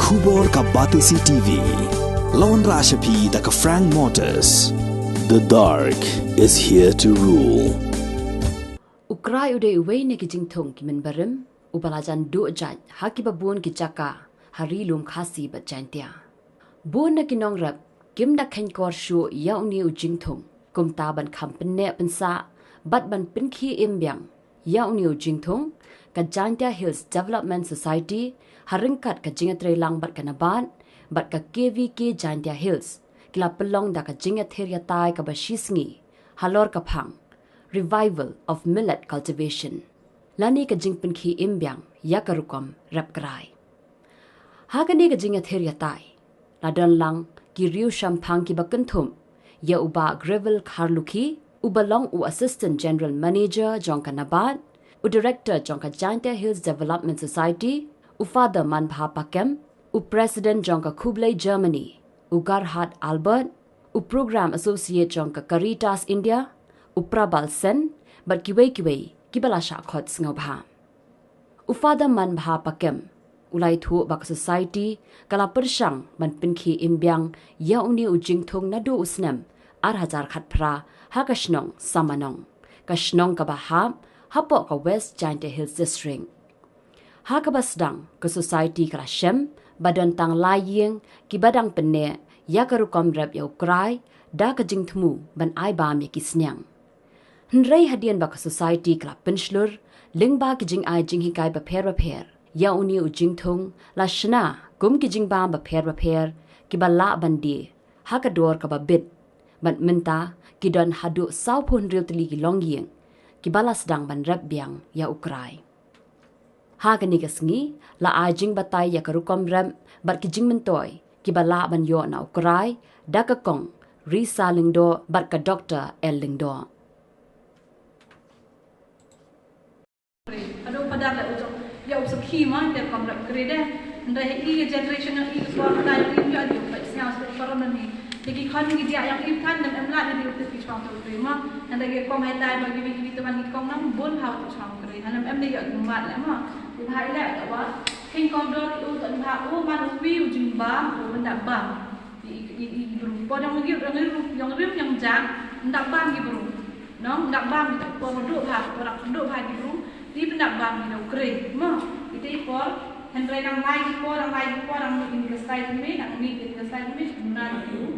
Kubor ka Batisi TV. Lawan Rashapi da ka Frank Motors. The dark is here to rule. Krai ude uwei ne ki jingthong ki min barim ubalajan do jaj haki babun ki chaka hari lum khasi ba Jaiñtia. Bun na ki nong rap kim da khen kor shu ya uni u jingthong kum ta ban kham pen ne pen sa bat ban pin khi im Biang ya uni u jingthong ka Jaiñtia Hills Development Society haringkat ka jingatre lang bat ka naban bat ka KVK Jaiñtia Hills kila pelong da ka jingatheria tai ka ba shisngi halor ka phang Revival of Millet Cultivation. Lani ka jingpin ki imbiang yakarukom rap Krai. Hagani ka jingatheria tai. Ladan lang ki riu shampang ki bakanthum. Ya uba gravel kharluki. Uba long u Assistant General Manager jongka nabat. U Director jongka Jaiñtia Hills Development Society. U Father Manbha Pakem. U President jongka Kublai Germany. U Gerhard Albert. U Program Associate jongka Caritas India. Uprabal sen, but kiwei kibala shakot ngobha. Ufada man bha pakem, ulai thu bak society, kala persyang man pinki imbiang, ya uni ujing thong nadu usnem, hajar khat pra, ha ka Shnong, Samanong. Ka Shnong ka bahab, hapok ka West Jaiñtia Hills District. Ha ka basdang, ka society kala shem, badan tang laying, kibadang penne, ya karukom rep ya Krai, da ka jing thmu, ban ai bam ya kisnyang. Henry hadian baka society klap penslur, lingba ki jing ai jing hikai ba pher, ya uni u jing thong, la shna, gum ki jing ba pher, ki ba la bandi, ha ka dor ka ba bit, ban minta, ki don hadu saw pun real tili ki long ying, ki bala sedang ban rap Biang ya Krai. Ha ka nigasngi, la ai jing batay ya karukom rem, bat ki jing mentoy, ki ba la ban yo na Krai, da ka kong, risa lingdo, bat ka Dr. El lingdo. Aduh padahal lah ucap dia ucap khima dia kamera kerja dah ini generation yang ini korban yang ini ada ucap siapa seperti korban ni jadi kan dia yang ini kan dan emlat dia ucap pisang tu terima dan lagi kom hai tai bagi bagi teman ni kom nam bon hau pisang kerja dan em dia umat lah mah dia hai lah tak apa king kom dor itu tak nampak oh mana view jembam oh mendak bam di berupa yang lagi yang jang mendak bam di beru no mendak bam itu penduduk orang penduduk di beru di pendak bang di Krai, mah itu ikor, henry nang lagi orang ini ke side ini, nang ini ke side ini sebenarnya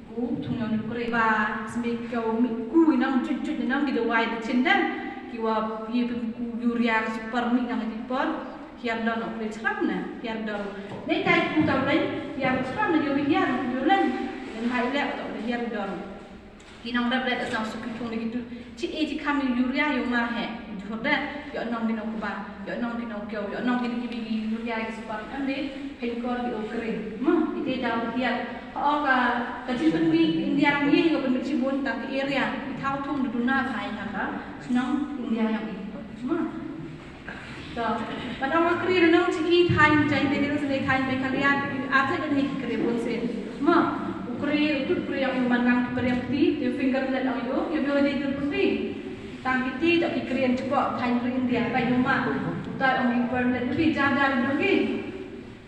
ku tunjuk di Krai, bah semikau ku nang cucut nang di dawai di cendang, kiwa dia ku yuria super mik nang di por, kiam dah nak beli seram na, kiam dah, ni tay ku tahu lain, kiam seram na jual jualan, dan hai lek tak boleh kiam dah, kinang dah beli tak suki pun begitu, cik kami yuria yang mah Jordan, yo nong di Nokba, yo nong di Nokyo, yo nong di Bigi, Yuria Sport, ande, Henkor di Krai. Mah, itu dah berhiat. Oh, kecil penwi India ni juga bercibun tak area. Tahu tung di dunia kaya kata, Shnong India yang itu. Mah, so, pada orang Krai nong ciki Thai Jaiñtia Hills sendiri Thai berkalian, ada kan ni Krai pun sen. Mah, Krai itu Krai yang memandang periapti, dia finger lihat orang itu, dia boleh jadi terputih. Tang kita tak kikrian cepat Thai India pai rumah tak orang permanent lebih jaga lagi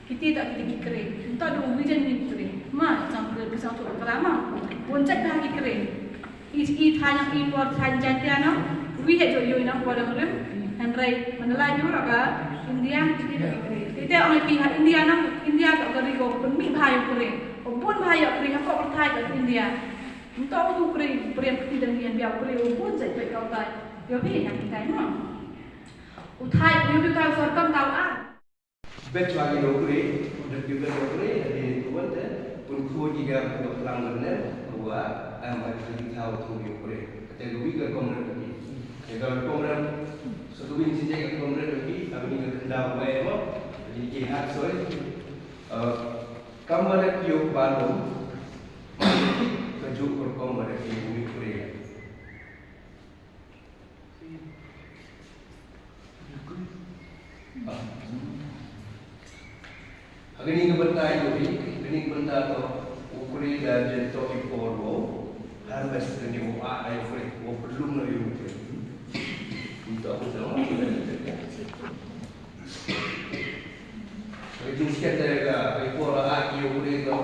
kita tak kikrian tak ada vision ni kikrian mah sampai bisa tu pertama puncak dah kikrian i Thai yang import Thai Jaiñtia no we had yo na pada rem and right menelai yo raga India kita tak kikrian kita orang pihak India tak beri ko pemik bahaya kikrian pun bahaya kikrian kau berthai kat India Entah tu Krai pergi dan dia biar Krai pun saya kau tay, dia pilih yang kita mana. Utai dia tu tahu serkan tahu ah. Baik lagi Krai, udah juga Krai dari tuan tu, pun kau juga untuk pelanggan bahwa masih tahu tu Krai. Kata lebih ke komunitas lagi. Kalau komunitas satu bini saja ke komunitas lagi, kami ni kendal baik apa, jadi jihad soal. Kamu ada kiok baru. Kejuk berkom pada bumi Korea. Hari ini kebentai ini, ini kebentai tu Korea dan jentok impor wo, harus kena wo ai free, wo belum lagi wo. Untuk apa sama? Itu sekitar ai pora aki ure to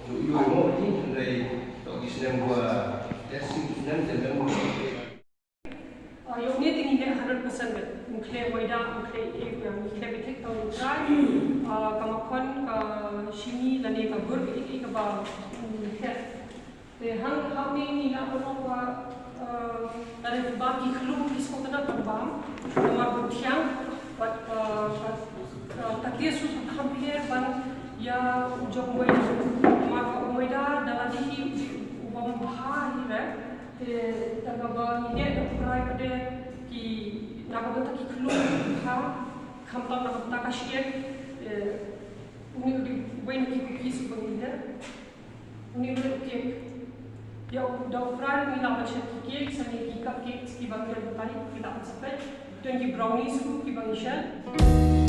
yo mo ni dari to kisnem gua testing kisnem dan yung ni tingin dia 100% mukhe waida mukhe ek yang mukhe bitik to try kamakon ka shimi lane ka gur ik ba te hang ni la ko wa dari baki klum kisko kana pambam nama butiang wat takdir su khampier ban ya ujong wai ma waida daladihi ubam bahai re tagaba ni dia Krai pada ki nakabenta ki klum ha khampam nakabenta ka shiek uni di wain ki ki su bangida uni le ki ya da Krai ni la bache ki ki sani ki cupcakes ki bangida bali ki la sampai dan ki brownies ki bangishan